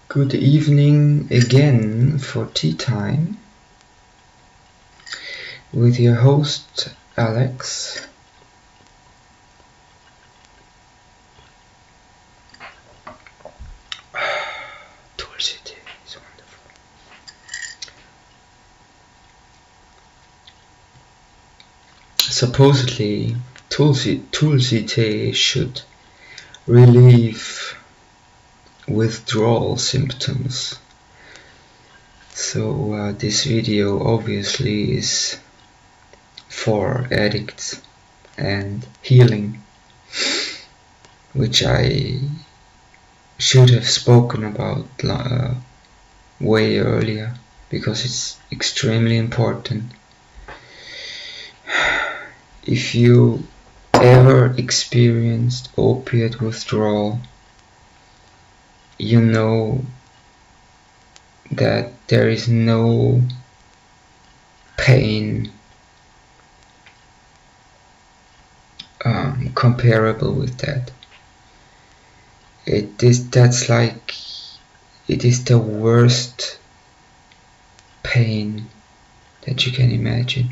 Good evening again for tea time with your host Alex. Tulsi tea is wonderful. Supposedly, Tulsi tea should relieve withdrawal symptoms. So this video obviously is for addicts and healing, which I should have spoken about way earlier because it's extremely important. If you ever experienced opiate withdrawal, you know that there is no pain comparable with that. It is the worst pain that you can imagine,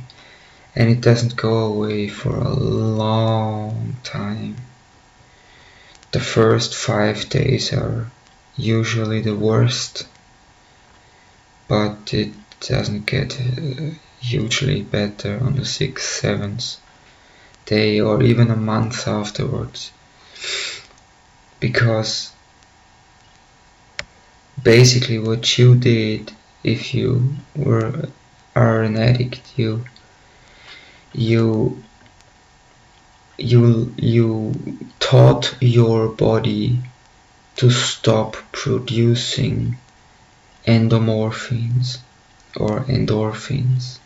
and it doesn't go away for a long time. The first 5 days are usually the worst, but it doesn't get hugely better on the 6th, 7th day or even a month afterwards, because basically what you did, if you are an addict, you taught your body to stop producing endomorphins or endorphins.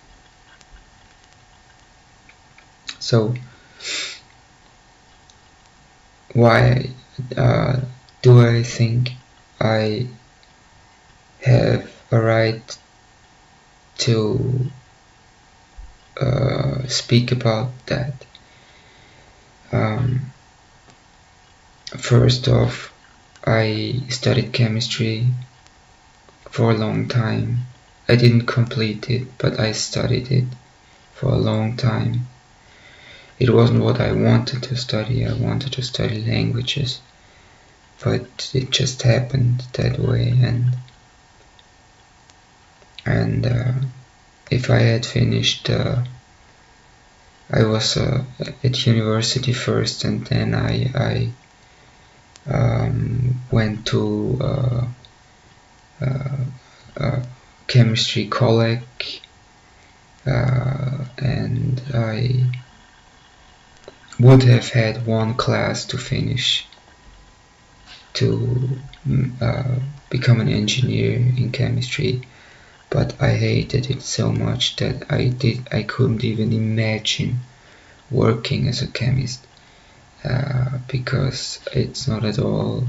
So why do I think I have a right to speak about that? First off, I studied chemistry for a long time. I didn't complete it, but I studied it for a long time. It wasn't what I wanted to study. I wanted to study languages, but it just happened that way. And if I had finished, I was at university first, and then I went to chemistry college, and I would have had one class to finish to become an engineer in chemistry, but I hated it so much that I couldn't even imagine working as a chemist, because it's not at all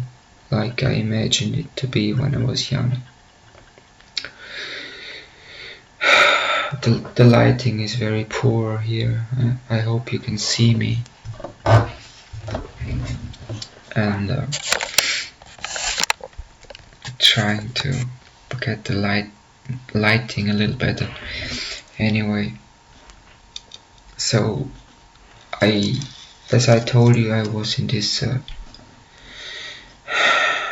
like I imagined it to be when I was young. The lighting is very poor here. I hope you can see me. And trying to get the lighting a little better. Anyway, so as I told you, I was in this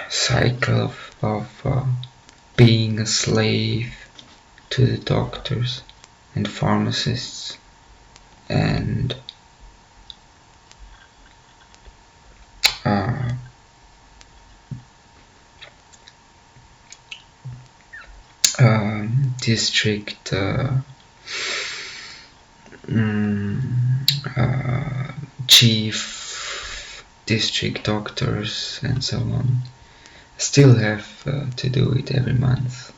cycle of being a slave to the doctors and pharmacists, and district chief district doctors and so on. Still have to do it every month.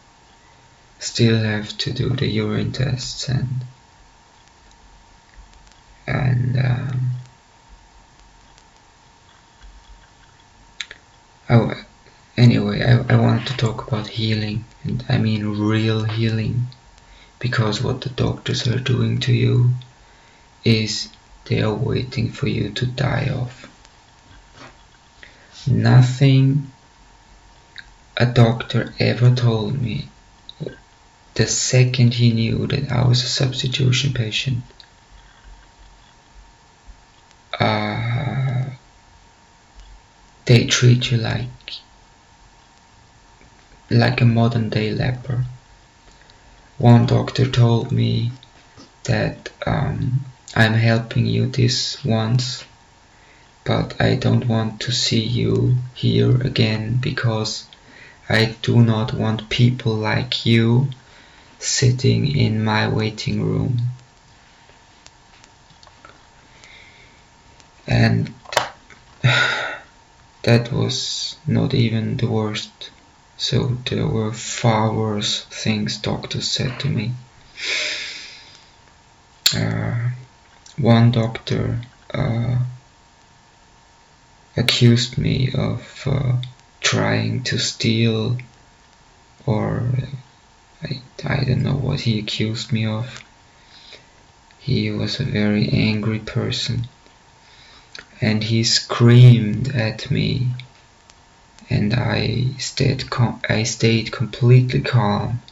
Still have to do the urine tests anyway, I wanted to talk about healing, and I mean real healing, because what the doctors are doing to you is they are waiting for you to die off. Nothing a doctor ever told me. The second he knew that I was a substitution patient, they treat you like a modern day leper. One doctor told me that I'm helping you this once, but I don't want to see you here again because I do not want people like you sitting in my waiting room. And that was not even the worst. So there were far worse things doctors said to me. One doctor accused me of trying to steal, or I don't know what he accused me of. He was a very angry person, and he screamed at me, and I stayed completely calm,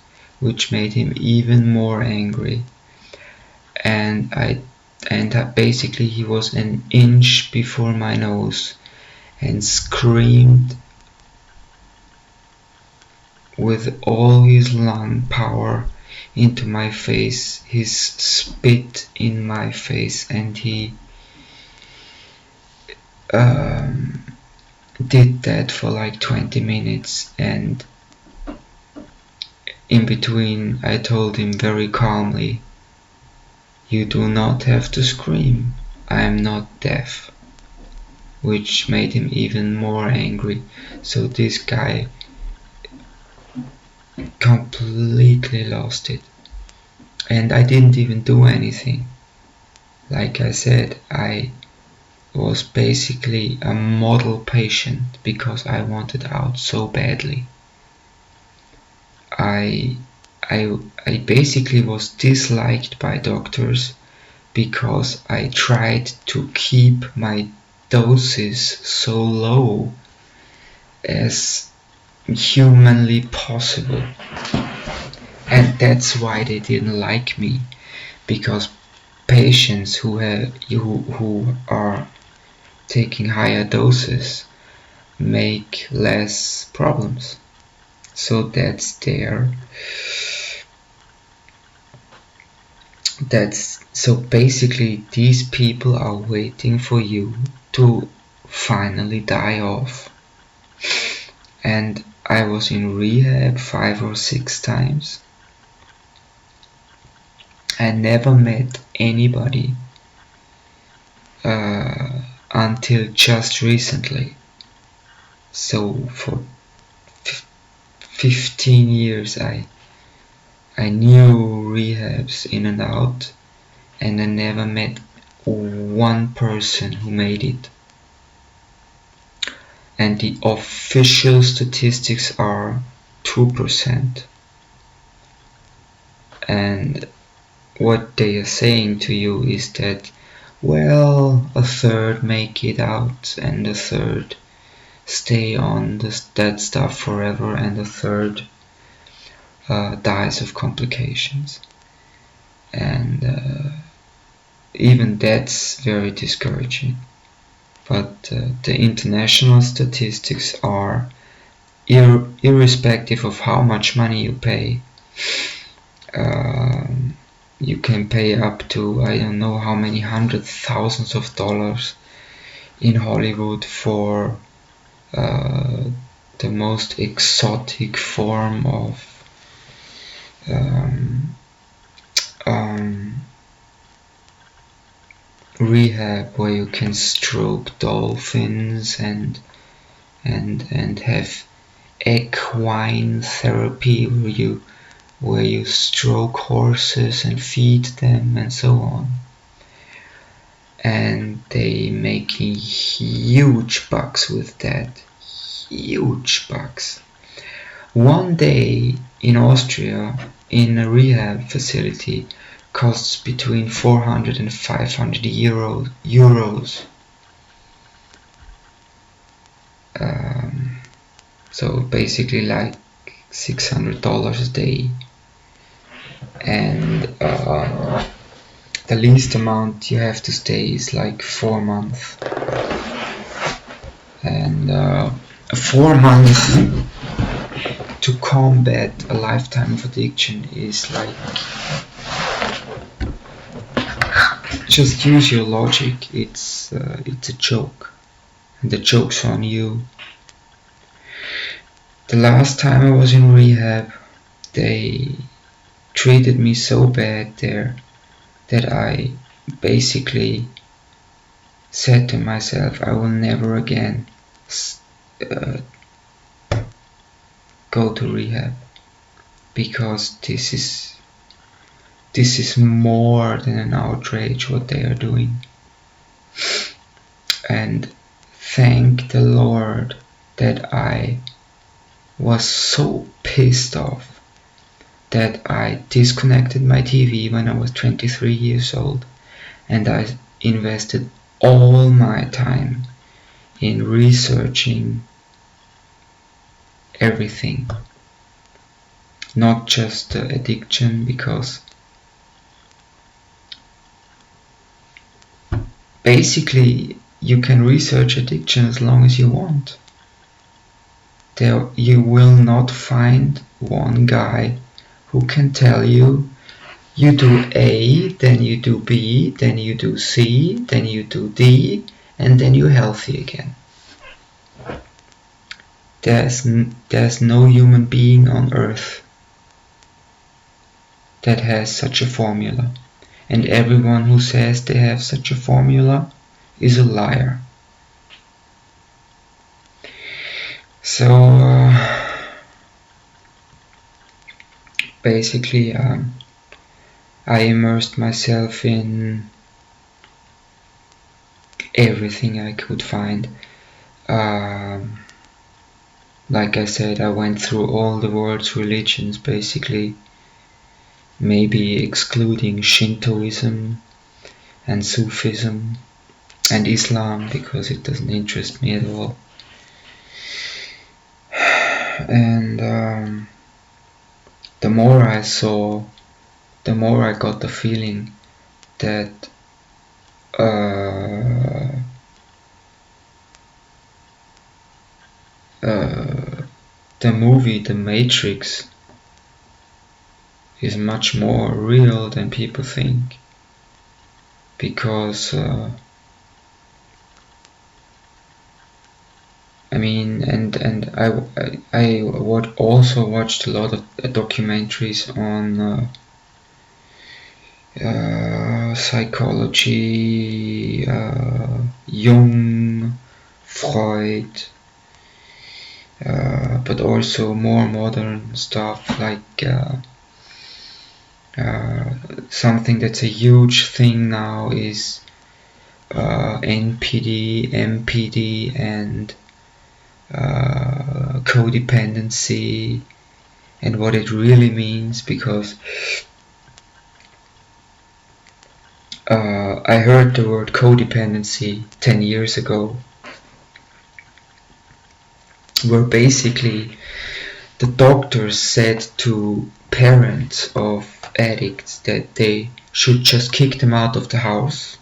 which made him even more angry. And basically he was an inch before my nose and screamed with all his lung power into my face. He spit in my face, and he did that for like 20 minutes, and in between I told him very calmly, "You do not have to scream, I am not deaf," which made him even more angry. So this guy completely lost it, and I didn't even do anything. Like I said, I was basically a model patient because I wanted out so badly. I basically was disliked by doctors because I tried to keep my doses so low as humanly possible, and that's why they didn't like me, because patients who are taking higher doses make less problems. So so basically these people are waiting for you to finally die off. And I was in rehab 5 or 6 times. I never met anybody until just recently. So for 15 years I knew rehabs in and out, and I never met one person who made it. And the official statistics are 2%. And what they are saying to you is that, well, a third make it out, and a third stay on that stuff forever, and a third dies of complications. And even that's very discouraging. But the international statistics are, irrespective of how much money you pay, you can pay up to I don't know how many hundred thousands of dollars in Hollywood for the most exotic form of rehab, where you can stroke dolphins and have equine therapy, where you stroke horses and feed them and so on. And they making huge bucks with that. Huge bucks. One day in Austria in a rehab facility costs between 400 and 500 euros. so basically like $600 a day, and the least amount you have to stay is like 4 months, and 4 months to combat a lifetime of addiction is like, just use your logic, it's a joke, and the joke's on you. The last time I was in rehab, they treated me so bad there that I basically said to myself, I will never again go to rehab, because this is more than an outrage what they are doing. And thank the Lord that I was so pissed off that I disconnected my TV when I was 23 years old, and I invested all my time in researching everything, not just the addiction, because basically you can research addiction as long as you want. There you will not find one guy who can tell you, you do A, then you do B, then you do C, then you do D, and then you're healthy again. There's no human being on earth that has such a formula, and everyone who says they have such a formula is a liar. So basically I immersed myself in everything I could find. Like I said, I went through all the world's religions, basically, maybe excluding Shintoism and Sufism and Islam, because it doesn't interest me at all. And the more I saw, the more I got the feeling that the movie The Matrix is much more real than people think, because I mean, and I also watched a lot of documentaries on psychology, Jung, Freud, but also more modern stuff like something that's a huge thing now is NPD, MPD, and codependency, and what it really means, because I heard the word codependency 10 years ago, where basically the doctors said to parents of addicts that they should just kick them out of the house,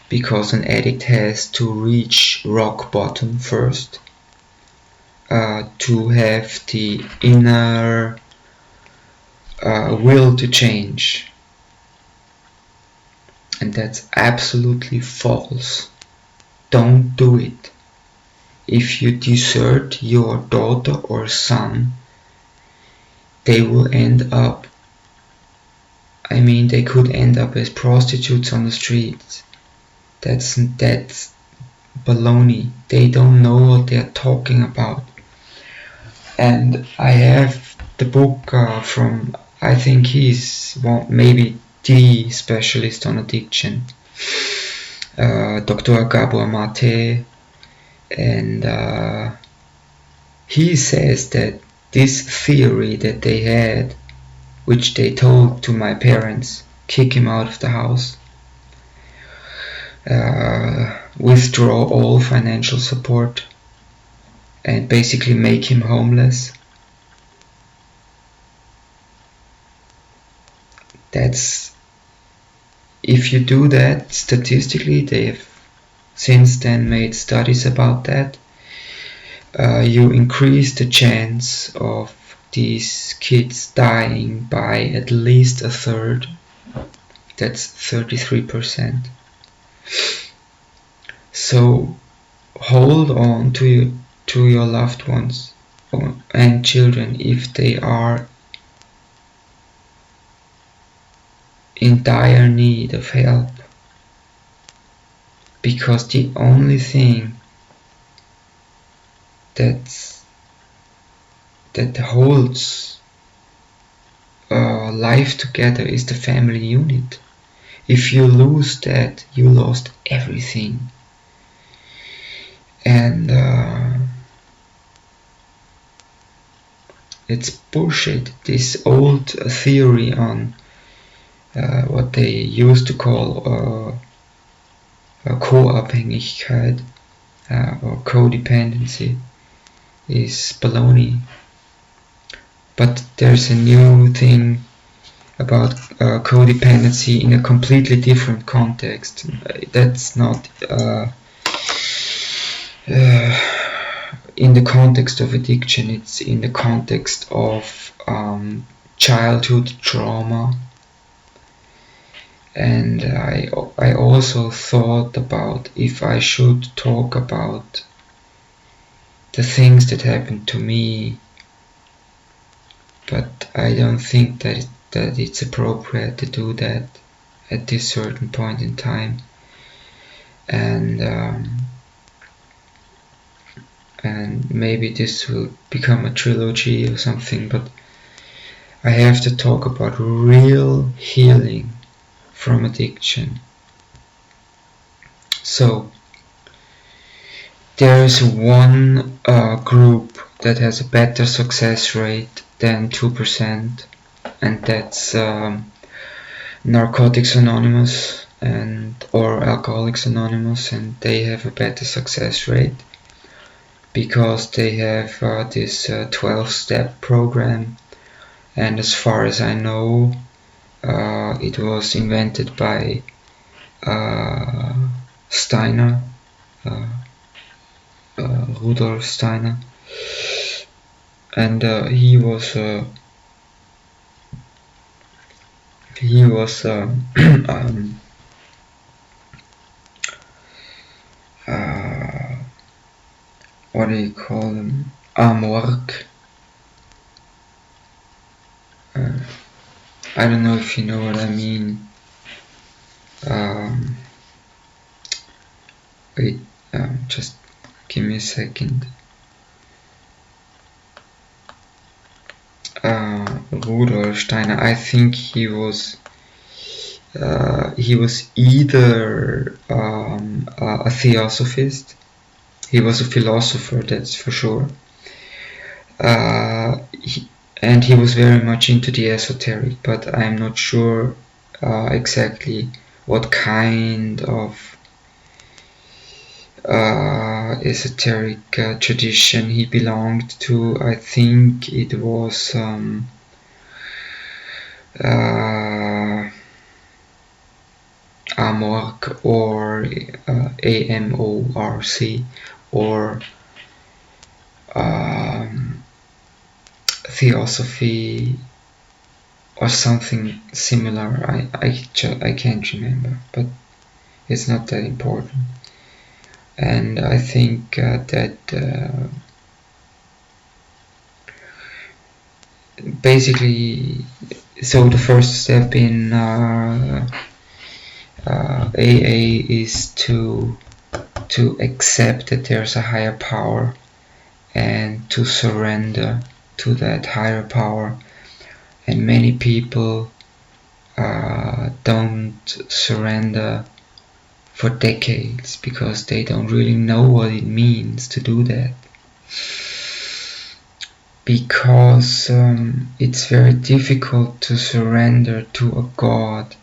because an addict has to reach rock bottom first to have the inner will to change. And that's absolutely false. Don't do it. If you desert your daughter or son, they will end up, I mean, they could end up as prostitutes on the streets. That's baloney. They don't know what they're talking about. And I have the book from, I think he's maybe the specialist on addiction, Dr. Gabor Mate, and he says that this theory that they had, which they told to my parents, kick him out of the house, withdraw all financial support, and basically make him homeless. That's, if you do that statistically, they've since then made studies about that, you increase the chance of these kids dying by at least a third. That's 33%. So hold on to your loved ones and children if they are in dire need of help, because the only thing that holds life together is the family unit. If you lose that, you lost everything. And it's bullshit, this old theory on what they used to call Co-Abhängigkeit or codependency is baloney. But there's a new thing about codependency in a completely different context. That's not in the context of addiction, it's in the context of childhood trauma. And I also thought about if I should talk about the things that happened to me, but I don't think that it's appropriate to do that at this certain point in time. And maybe this will become a trilogy or something, but I have to talk about real healing from addiction. So there is one group that has a better success rate than 2%, and that's Narcotics Anonymous or Alcoholics Anonymous, and they have a better success rate because they have this 12-step program, and as far as I know, it was invented by Steiner, Rudolf Steiner, and he was what do you call them? Amorc. I don't know if you know what I mean. Wait, just give me a second. Rudolf Steiner, I think he was either a theosophist. He was a philosopher, that's for sure. And he was very much into the esoteric, but I'm not sure exactly what kind of esoteric tradition he belonged to. I think it was Amorc or AMORC or Theosophy or something similar. I can't remember, but it's not that important. And I think that basically, so the first step in AA is to accept that there's a higher power and to surrender to that higher power. And many people don't surrender for decades because they don't really know what it means to do that. Because it's very difficult to surrender to a God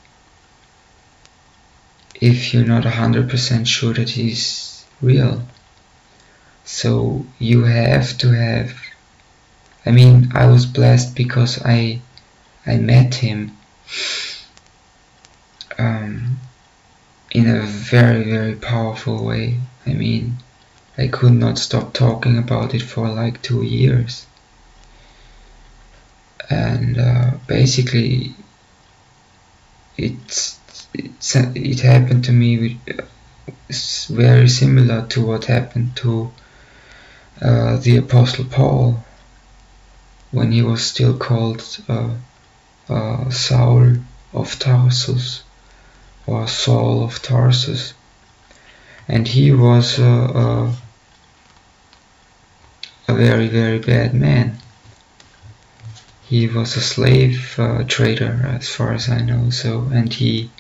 if you're not 100% sure that he's real. So you have to have, I mean, I was blessed because I met him in a very, very powerful way. I mean, I could not stop talking about it for like 2 years. And basically, it happened to me very similar to what happened to the Apostle Paul when he was still called Saul of Tarsus, or Saul of Tarsus, and he was a very, very bad man. He was a slave trader, as far as I know. So, and he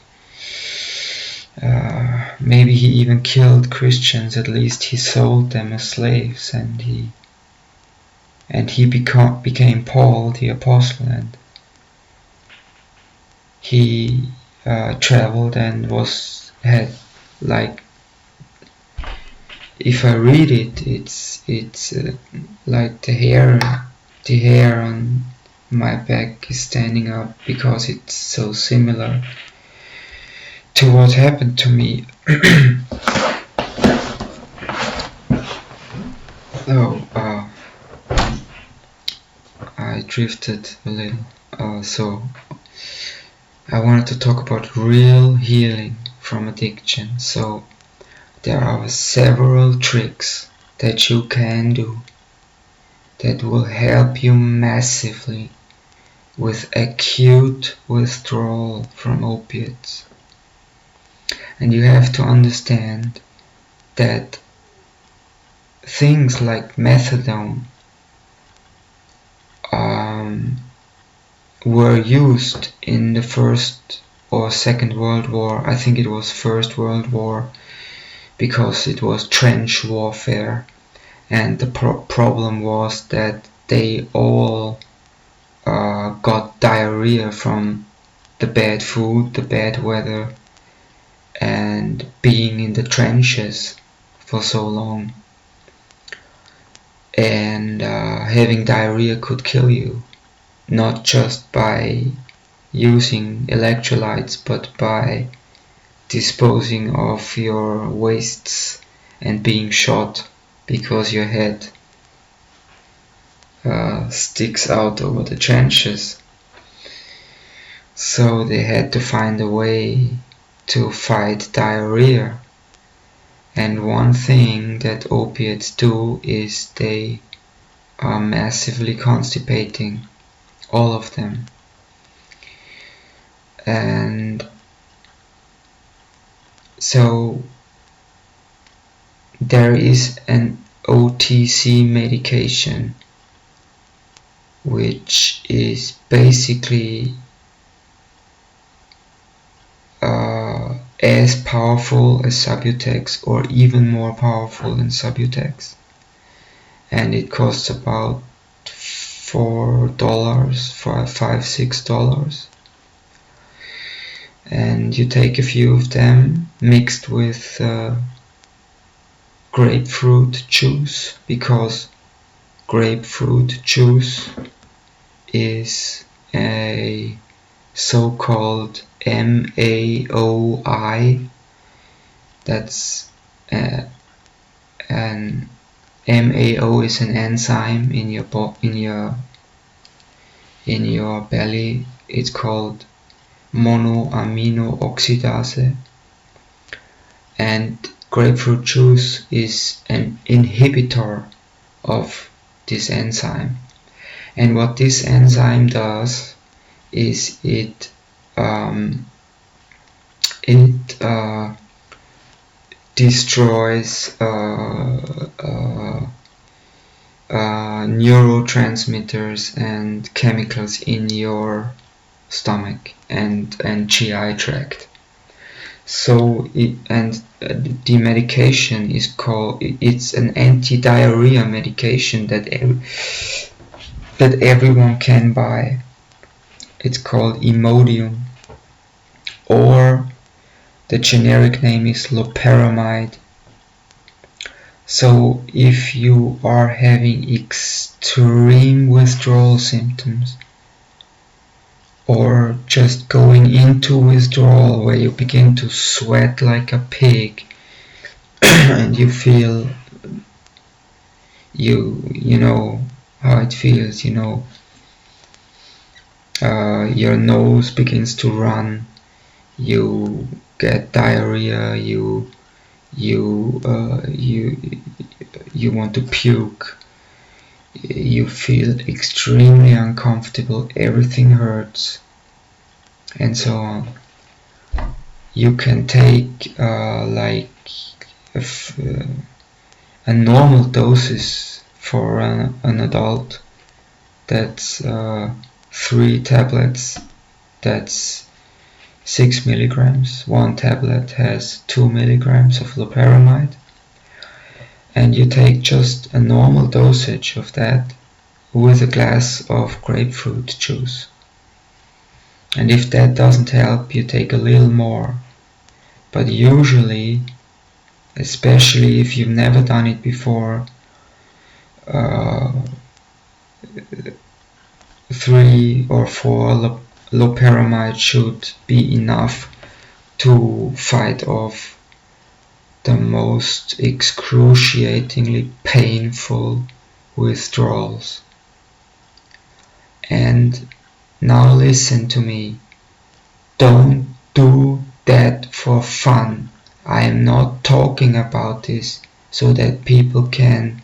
maybe he even killed Christians. At least he sold them as slaves, and he became Paul the Apostle, and he traveled and had like, if I read it, it's like the hair on my back is standing up because it's so similar to what happened to me. Oh, I drifted a little. So I wanted to talk about real healing from addiction. So there are several tricks that you can do that will help you massively with acute withdrawal from opiates. And you have to understand that things like methadone were used in the First or Second World War. I think it was First World War, because it was trench warfare, and the problem was that they all got diarrhea from the bad food, the bad weather, and being in the trenches for so long. And having diarrhea could kill you, not just by using electrolytes, but by disposing of your wastes and being shot because your head sticks out over the trenches. So they had to find a way to fight diarrhea. And one thing that opiates do is they are massively constipating, all of them. And so there is an OTC medication which is basically as powerful as Subutex, or even more powerful than Subutex, and it costs about $4, $5-6, and you take a few of them mixed with grapefruit juice, because grapefruit juice is a so-called MAOI. That's an MAO is an enzyme in your belly. It's called monoamino oxidase, and grapefruit juice is an inhibitor of this enzyme. And what this enzyme does is it destroys neurotransmitters and chemicals in your stomach and GI tract. So the medication is called, it's an anti-diarrhea medication that everyone can buy. It's called Imodium, or the generic name is loperamide. So if you are having extreme withdrawal symptoms, or just going into withdrawal where you begin to sweat like a pig and you feel, you know how it feels, your nose begins to run, you get diarrhea, you want to puke, you feel extremely uncomfortable, everything hurts, and so on. You can take a normal doses for an adult. That's 3 tablets. That's 6 milligrams. One tablet has 2 milligrams of loperamide. And you take just a normal dosage of that with a glass of grapefruit juice. And if that doesn't help, you take a little more. But usually, especially if you've never done it before, 3 or 4 loperamide should be enough to fight off the most excruciatingly painful withdrawals. And now listen to me. Don't do that for fun. I am not talking about this so that people can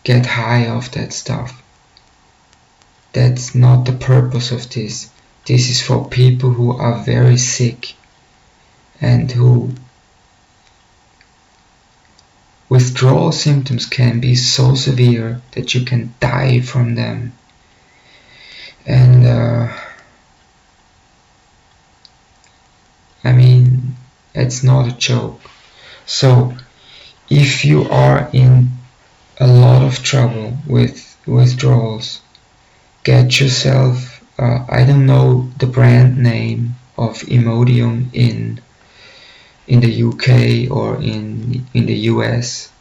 get high off that stuff. That's not the purpose of this. This is for people who are very sick and who withdrawal symptoms can be so severe that you can die from them. And it's not a joke. So if you are in a lot of trouble with withdrawals, get yourself, I don't know the brand name of Imodium in the UK or in the US.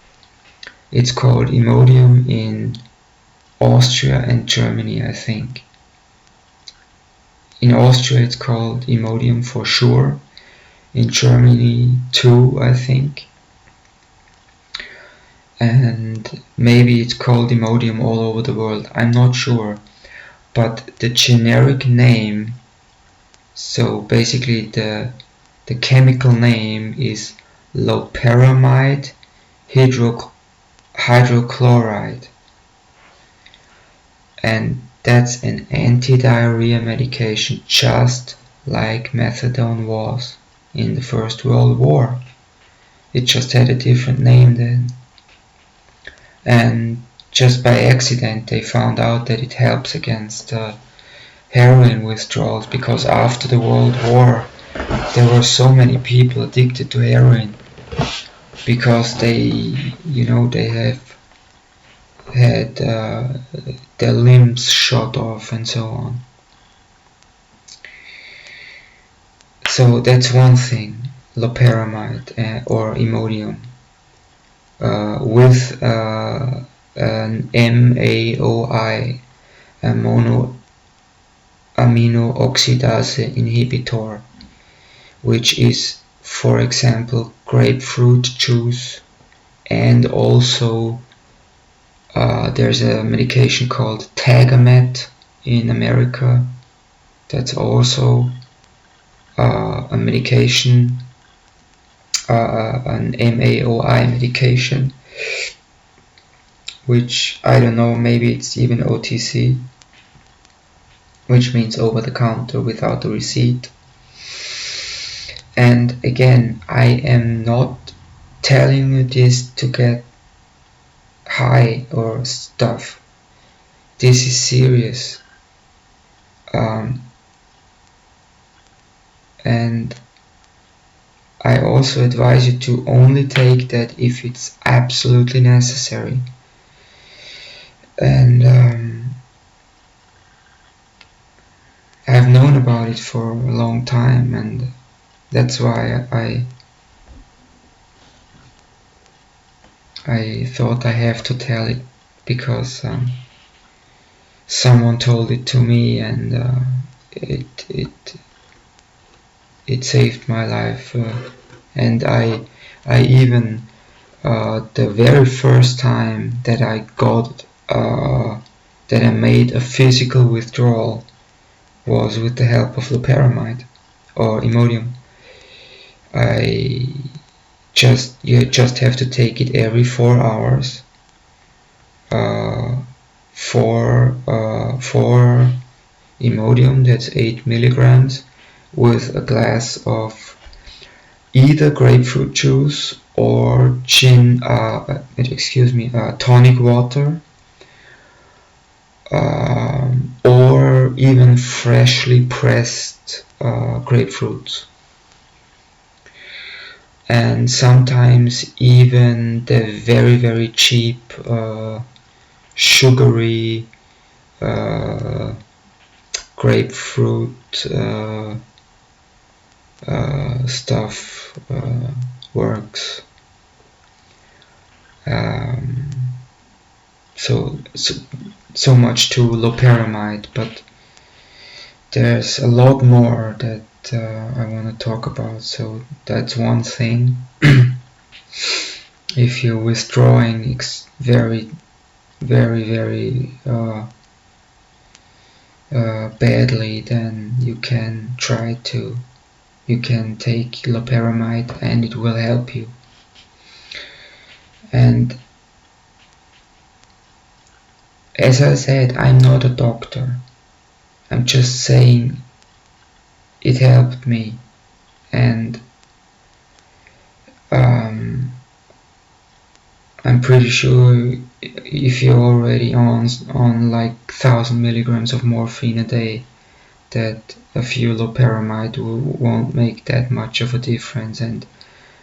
It's called Imodium in Austria and Germany, I think. In Austria it's called Imodium for sure. In Germany too, I think. And maybe it's called Imodium all over the world, I'm not sure. But the generic name, so basically the chemical name is loperamide hydrochloride. And that's an anti-diarrhea medication, just like methadone was in the First World War. It just had a different name then. And just by accident they found out that it helps against heroin withdrawals, because after the World War there were so many people addicted to heroin because they have had their limbs shot off and so on. So that's one thing, loperamide or Imodium with an MAOI, a monoamino oxidase inhibitor, which is, for example, grapefruit juice, and also there's a medication called Tagamet in America. That's also a medication, an MAOI medication, which I don't know, maybe it's even OTC, which means over the counter without a receipt. And again, I am not telling you this to get high or stuff. This is serious. And I also advise you to only take that if it's absolutely necessary. And I've known about it for a long time, and That's why I thought I have to tell it, because someone told it to me, and it saved my life. And I even the very first time that I got that I made a physical withdrawal was with the help of loperamide or Imodium. You just have to take it every 4 hours. For Imodium, that's 8 milligrams, with a glass of either grapefruit juice or tonic water, or even freshly pressed grapefruits. And sometimes even the very, very cheap sugary grapefruit stuff works. So much to loperamide, but there's a lot more that I want to talk about. So that's one thing. If you're withdrawing very, very, very badly, then you can take loperamide and it will help you. And as I said, I'm not a doctor. I'm just saying it helped me, and I'm pretty sure if you're already on like 1,000 milligrams of morphine a day, that a few loperamide won't make that much of a difference. And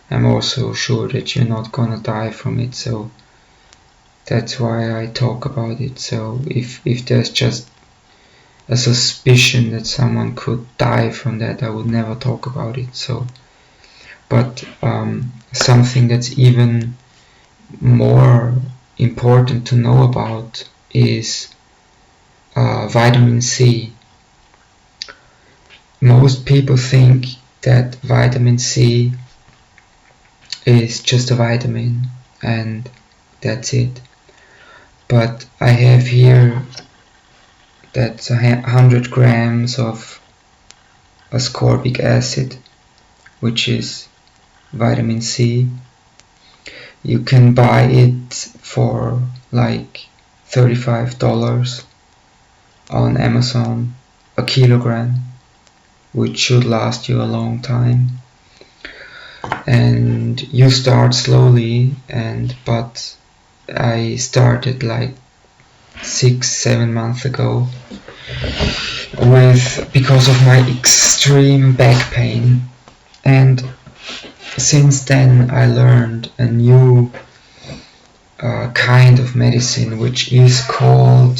I'm also sure that you're not gonna die from it, so that's why I talk about it. So if there's just a suspicion that someone could die from that, I would never talk about it. So, but something that's even more important to know about is vitamin C. Most people think that vitamin C is just a vitamin and that's it. But I have here that's 100 grams of ascorbic acid, which is vitamin C. You can buy it for like $35 on Amazon, a kilogram, which should last you a long time. And you start slowly, but I started like 6-7 months ago because of my extreme back pain, and since then I learned a new kind of medicine, which is called,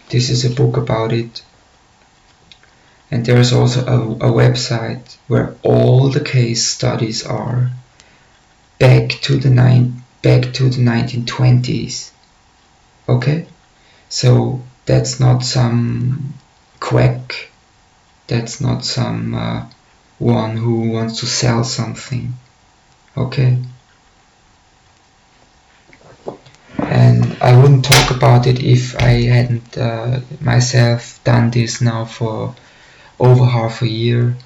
this is a book about it, and there's also a website where all the case studies are back to the 1920s. Okay, so that's not some quack, that's not some one who wants to sell something. Okay, and I wouldn't talk about it if I hadn't myself done this now for over half a year.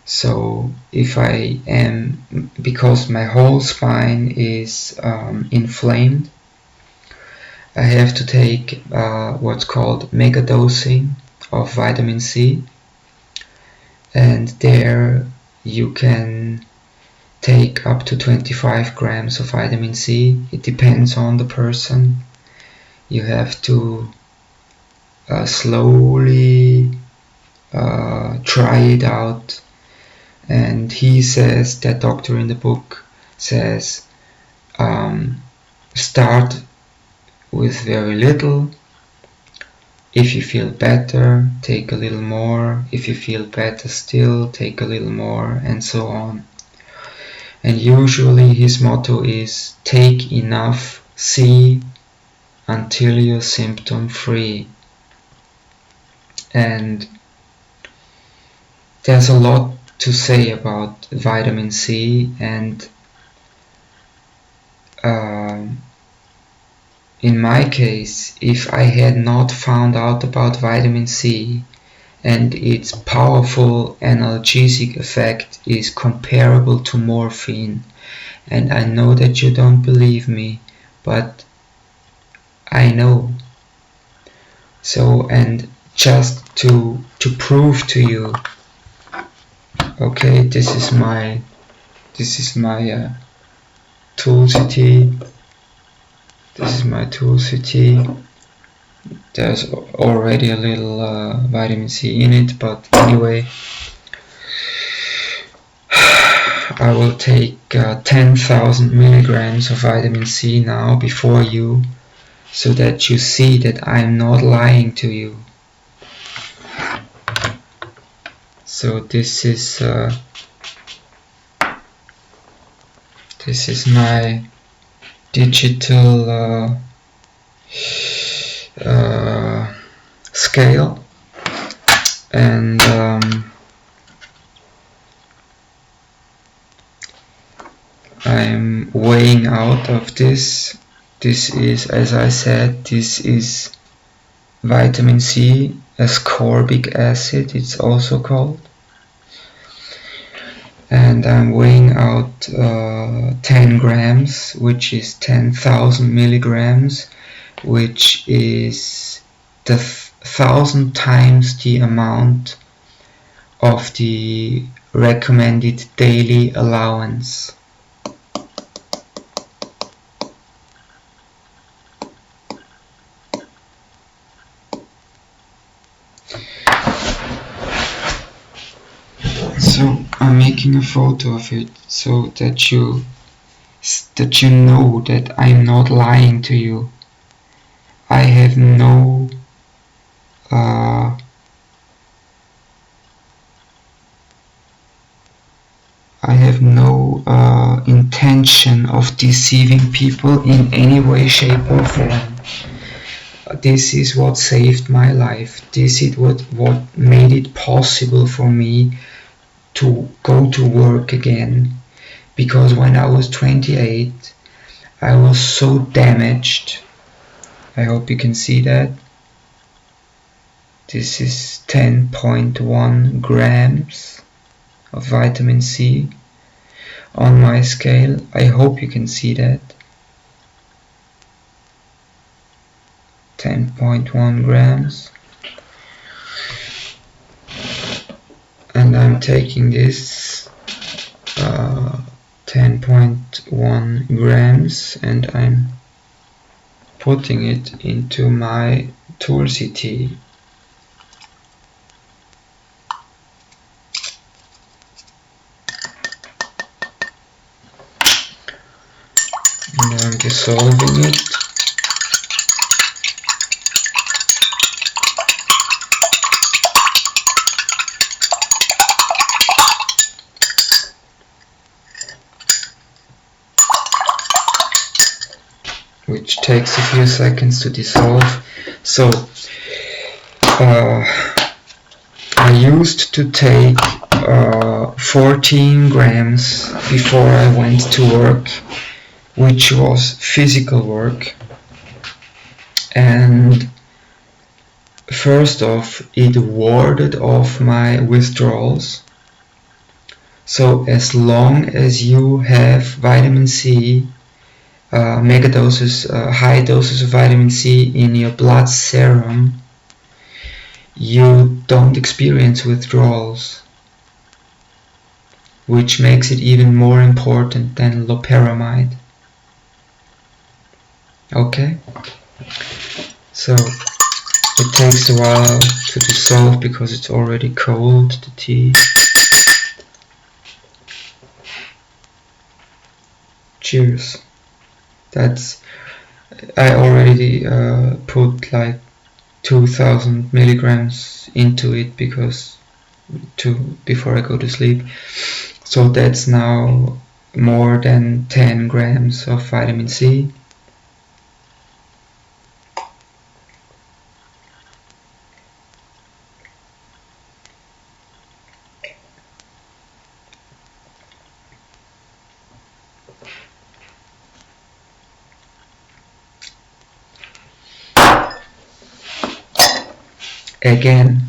So if I am, because my whole spine is inflamed, I have to take what's called mega dosing of vitamin C, and there you can take up to 25 grams of vitamin C. It depends on the person. You have to slowly try it out, and he says, that doctor in the book says, start with very little, If you feel better, take a little more. If you feel better still, take a little more, and so on. And usually his motto is take enough C until you're symptom free. And there's a lot to say about vitamin C, and in my case, if I had not found out about vitamin C and its powerful analgesic effect is comparable to morphine, and I know that you don't believe me, but I know. So, and just to prove to you, okay, this is my Tulsi tea. This is my Tulsi tea. There's already a little vitamin C in it, but anyway, I will take 10,000 milligrams of vitamin C now before you, so that you see that I'm not lying to you. So this is my digital scale, and I'm weighing out of this. This is, as I said, this is vitamin C, ascorbic acid it's also called, and I'm weighing out 10 grams, which is 10,000 milligrams, which is the 1,000 times the amount of the recommended daily allowance. So I'm making a photo of it so that you know that I'm not lying to you. I have no intention of deceiving people in any way, shape or form. This is what saved my life. This is what made it possible for me to go to work again. Because when I was 28, I was so damaged. I hope you can see that. This is 10.1 grams of vitamin C on my scale. I hope you can see that. 10.1 grams. And I'm taking this 10.1 grams and I'm putting it into my Tulsi tea. And I'm dissolving it. Which takes a few seconds to dissolve. So I used to take 14 grams before I went to work, which was physical work, and first off it warded off my withdrawals. So as long as you have vitamin C, mega doses, high doses of vitamin C in your blood serum, you don't experience withdrawals, which makes it even more important than loperamide. Okay? So it takes a while to dissolve because it's already cold, the tea. Cheers. I already put like 2,000 milligrams into it before I go to sleep. So that's now more than 10 grams of vitamin C. Again,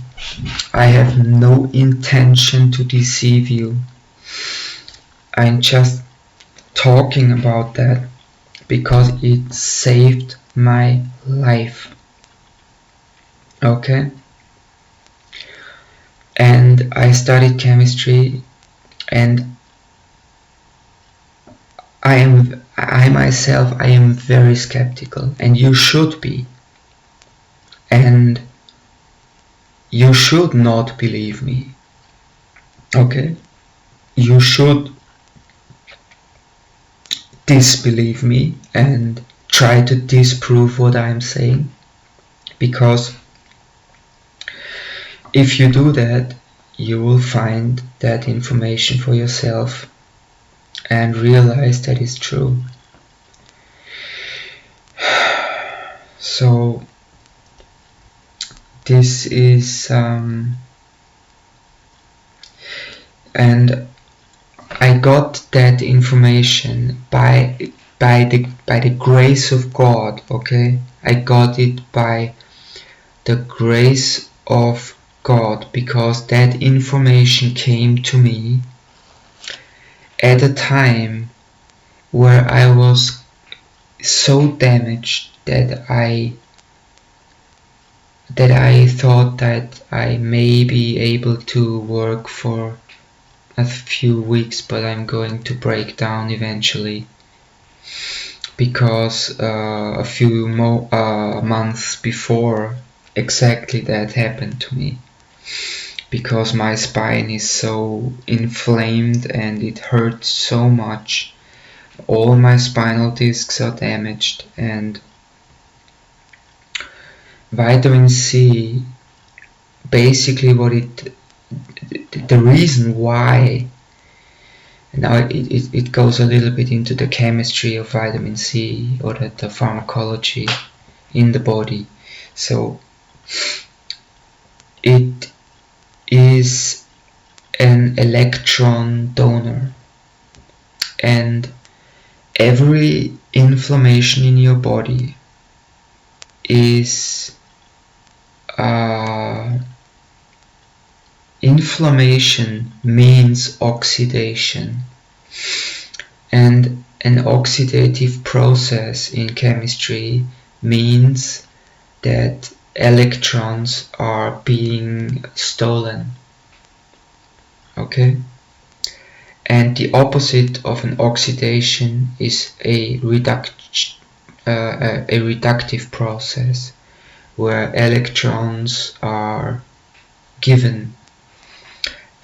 I have no intention to deceive you. I'm just talking about that because it saved my life. Okay? And I studied chemistry, and I myself am very skeptical, and you should be. And you should not believe me. Okay? You should disbelieve me and try to disprove what I'm saying, because if you do that, you will find that information for yourself and realize that is true. So this is and I got that information by the grace of God. Okay, I got it by the grace of God, because that information came to me at a time where I was so damaged that I thought that I may be able to work for a few weeks, but I'm going to break down eventually, because a few months before exactly that happened to me, because my spine is so inflamed and it hurts so much. All my spinal discs are damaged, and vitamin C, basically the reason why, now it goes a little bit into the chemistry of vitamin C, or the pharmacology in the body. So it is an electron donor, and every inflammation in your body is inflammation means oxidation, and an oxidative process in chemistry means that electrons are being stolen. Okay? And the opposite of an oxidation is a reductive process, where electrons are given.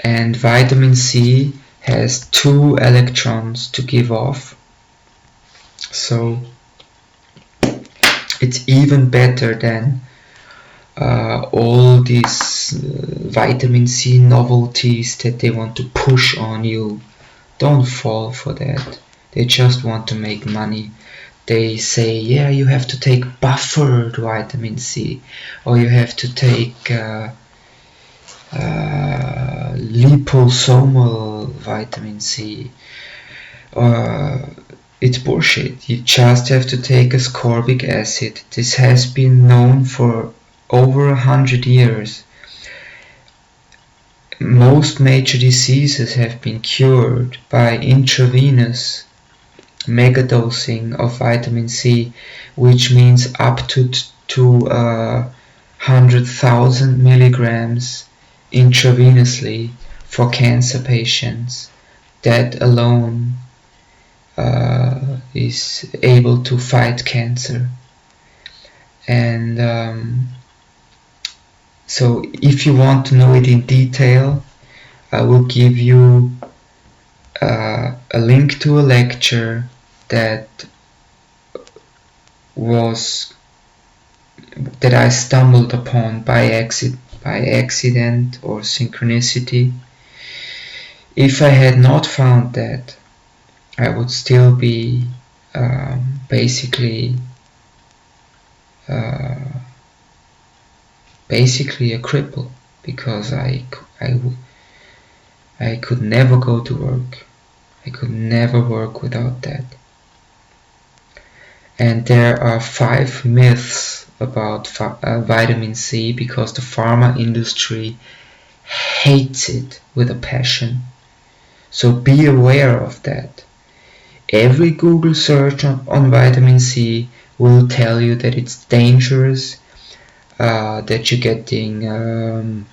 And vitamin C has 2 electrons to give off, so it's even better than all these vitamin C novelties that they want to push on you. Don't fall for that. They just want to make money. They say, yeah, you have to take buffered vitamin C, or you have to take liposomal vitamin C. It's bullshit. You just have to take ascorbic acid. This has been known for over 100 years. Most major diseases have been cured by intravenous megadosing of vitamin C, which means up to 100,000 milligrams intravenously for cancer patients. That alone is able to fight cancer. And so if you want to know it in detail, I will give you a link to a lecture that was that I stumbled upon by accident or synchronicity. If I had not found that, I would still be basically a cripple, because I could never go to work. I could never work without that. And there are 5 myths about vitamin C, because the pharma industry hates it with a passion. So be aware of that. Every Google search on vitamin C will tell you that it's dangerous, that you're getting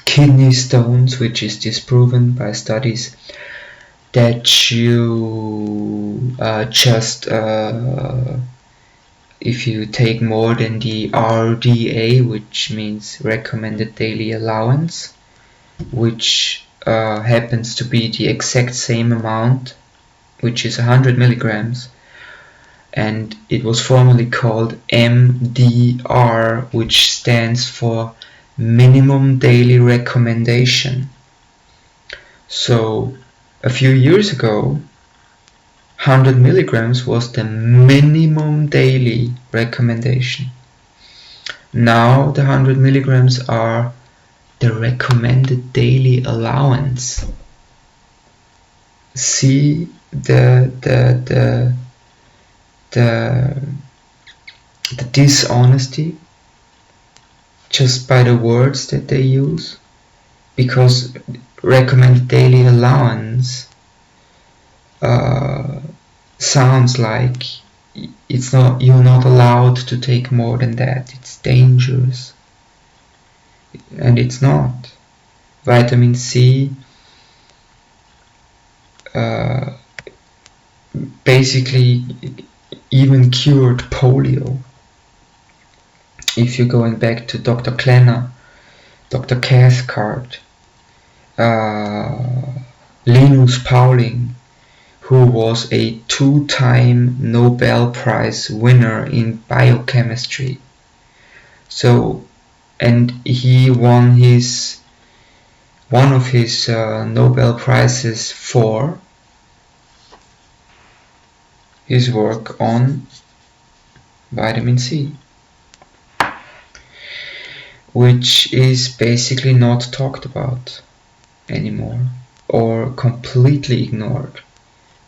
kidney stones, which is disproven by studies, that you if you take more than the RDA, which means recommended daily allowance, which happens to be the exact same amount, which is 100 milligrams, and it was formerly called MDR, which stands for minimum daily recommendation. So a few years ago, 100 milligrams was the minimum daily recommendation. Now the 100 milligrams are the recommended daily allowance. See the dishonesty just by the words that they use, because recommended daily allowance sounds like you're not allowed to take more than that. It's dangerous, and it's not. Vitamin C basically even cured polio. If you're going back to Dr. Klenner, Dr. Cathcart, Linus Pauling, who was a 2-time Nobel Prize winner in biochemistry. So, and he won one of his Nobel Prizes for his work on vitamin C, which is basically not talked about anymore, or completely ignored.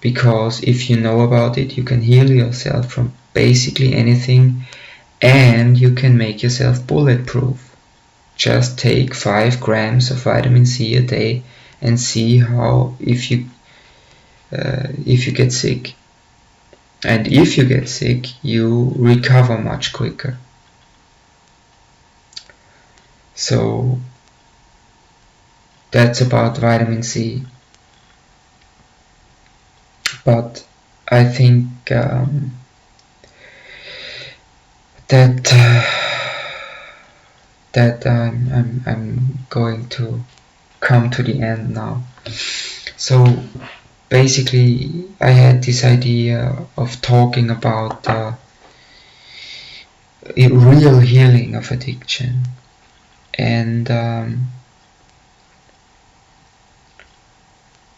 Because if you know about it, you can heal yourself from basically anything, and you can make yourself bulletproof. Just take 5 grams of vitamin C a day and see how if you get sick. And if you get sick, you recover much quicker. So that's about vitamin C. But I think that I'm going to come to the end now. So basically, I had this idea of talking about real healing of addiction, and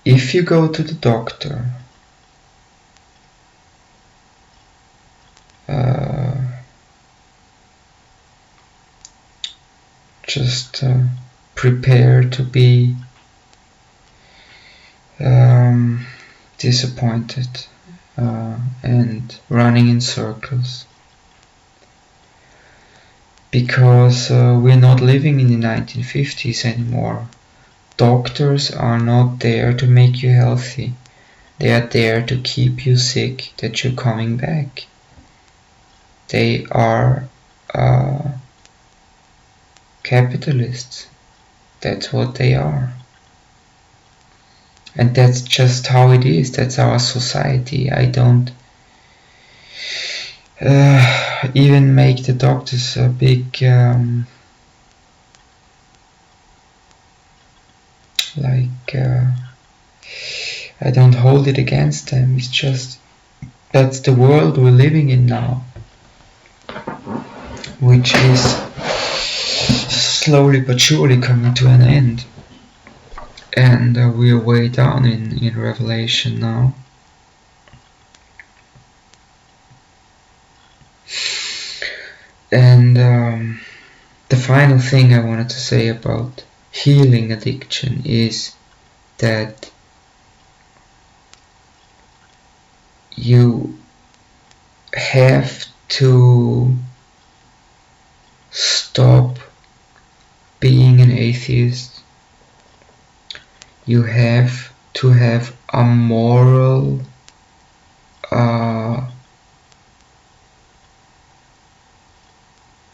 if you go to the doctor, just prepare to be disappointed and running in circles, because we're not living in the 1950s anymore. Doctors are not there to make you healthy. They are there to keep you sick, that you're coming back. They are capitalists. That's what they are. And that's just how it is. That's our society. I don't even make the doctors a big I don't hold it against them. It's just that's the world we're living in now. which is slowly but surely coming to an end. And we are way down in Revelation now. And the final thing I wanted to say about healing addiction is that you have to stop being an atheist. You have to have a moral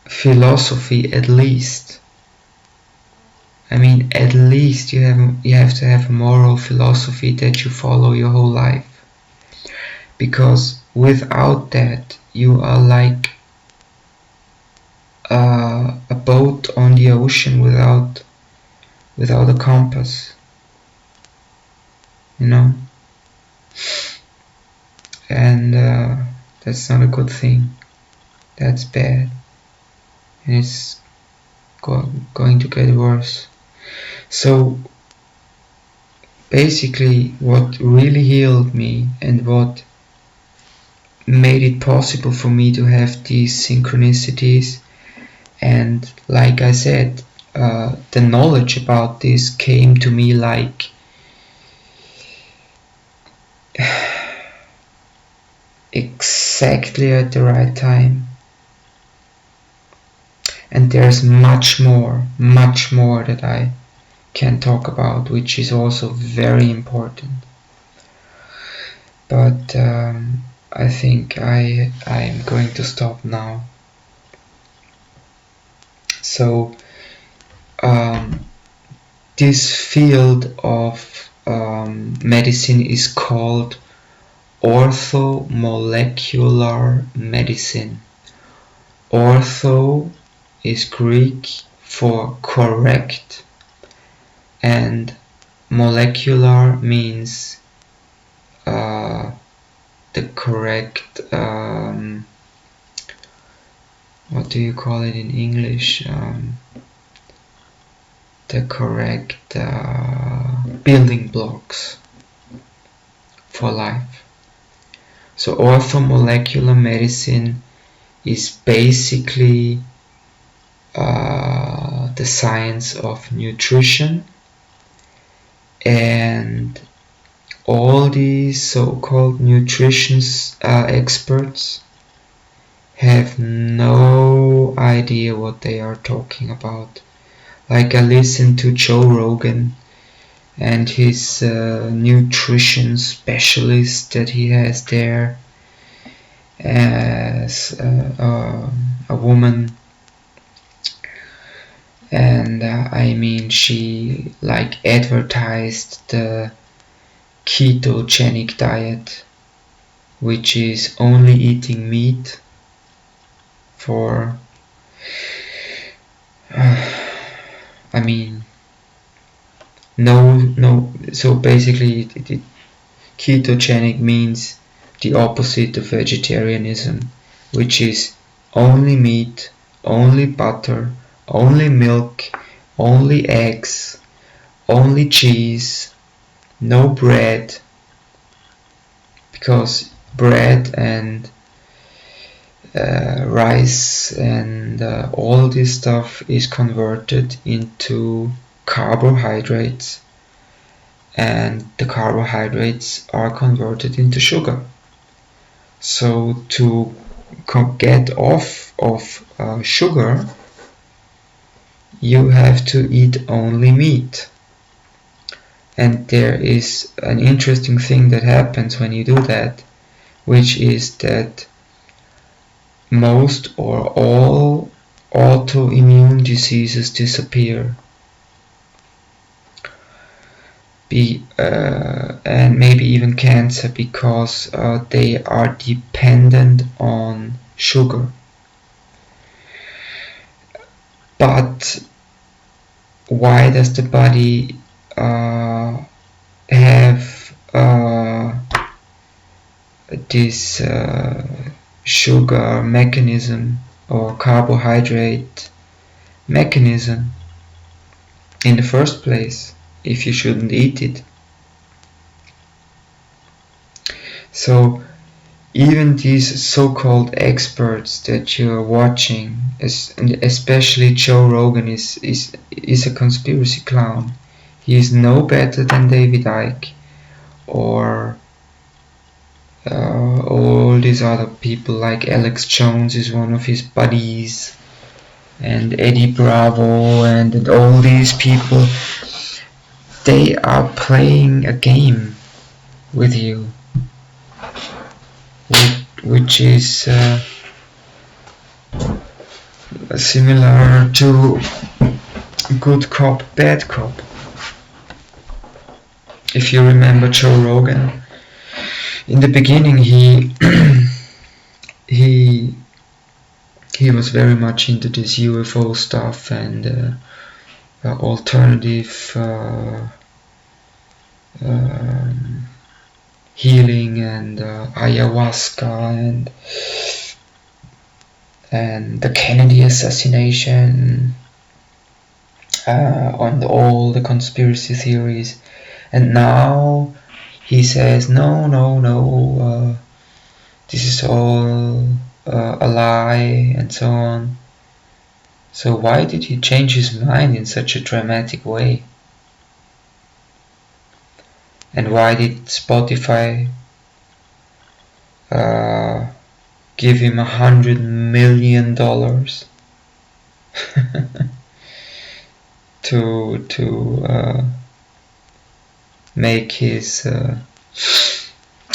philosophy, at least. I mean, at least you have to have a moral philosophy that you follow your whole life. Because without that, you are like a boat on the ocean without a compass, you know. And that's not a good thing. That's bad, and it's going to get worse. So basically, what really healed me and what made it possible for me to have these synchronicities, and like I said, the knowledge about this came to me like exactly at the right time. And there's much more that I can talk about, which is also very important. But I think I'm going to stop now. So this field of medicine is called orthomolecular medicine. Ortho is Greek for correct, and molecular means the correct, what do you call it in English? The correct building blocks for life. So orthomolecular medicine is basically the science of nutrition, and all these so-called nutrition experts have no idea what they are talking about. Like I listened to Joe Rogan and his nutrition specialist that he has there, as a woman, and I mean, she like advertised the ketogenic diet, which is only eating meat for I mean, no. So basically, ketogenic means the opposite of vegetarianism, which is only meat, only butter, only milk, only eggs, only cheese, no bread, because bread and rice and all this stuff is converted into carbohydrates, and the carbohydrates are converted into sugar. So to get off of sugar, you have to eat only meat. And there is an interesting thing that happens when you do that, which is that most or all autoimmune diseases disappear. And maybe even cancer, because they are dependent on sugar. But why does the body have this sugar mechanism? or carbohydrate mechanism in the first place if you shouldn't eat it. So even these so-called experts that you're watching, especially Joe Rogan, is a conspiracy clown. He is no better than David Icke or all these other people, like Alex Jones is one of his buddies, and Eddie Bravo, and all these people. They are playing a game with you, which is similar to good cop, bad cop. If you remember Joe Rogan, in the beginning he was very much into this UFO stuff and alternative healing and ayahuasca and the Kennedy assassination, on all the conspiracy theories, and now he says no, this is all a lie and so on. So why did he change his mind in such a dramatic way? And why did Spotify give him $100 million to make his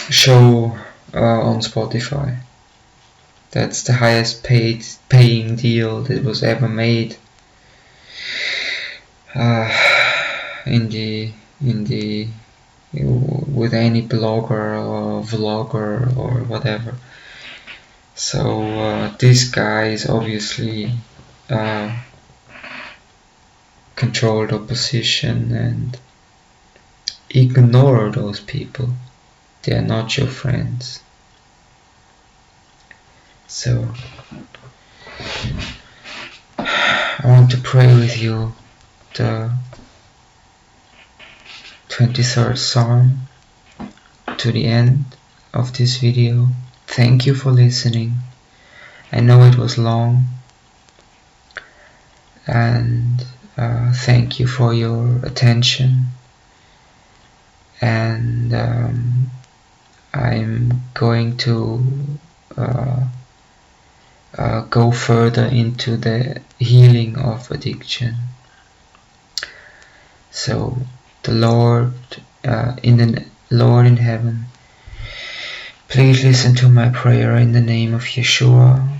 show on Spotify? That's the highest paying deal that was ever made with any blogger or vlogger or whatever. So this guy is obviously controlled opposition, and ignore those people. They are not your friends. So I want to pray with you the 23rd Psalm to the end of this video. Thank you for listening. I know it was long, and thank you for your attention. And I'm going to go further into the healing of addiction. So the Lord in heaven, please listen to my prayer in the name of Yeshua,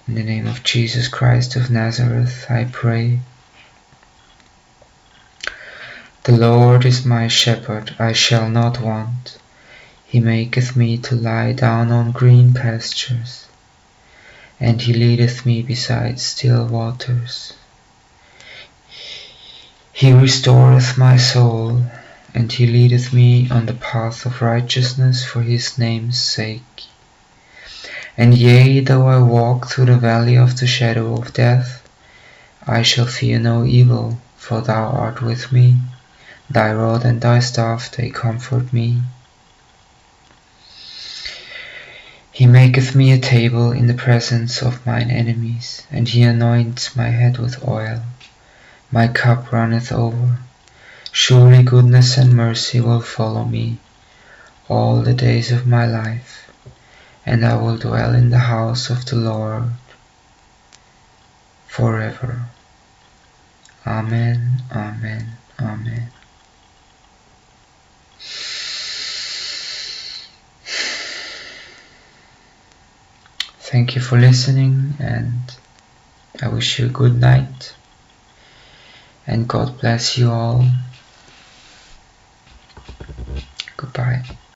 in the name of Jesus Christ of Nazareth, I pray. The Lord is my shepherd, I shall not want. He maketh me to lie down on green pastures, and he leadeth me beside still waters. He restoreth my soul, and he leadeth me on the path of righteousness for his name's sake. And yea, though I walk through the valley of the shadow of death, I shall fear no evil, for thou art with me. Thy rod and thy staff, they comfort me. He maketh me a table in the presence of mine enemies, and he anoints my head with oil. My cup runneth over. Surely goodness and mercy will follow me all the days of my life, and I will dwell in the house of the Lord forever. Amen, amen, amen. Thank you for listening, and I wish you a good night, and God bless you all. Goodbye.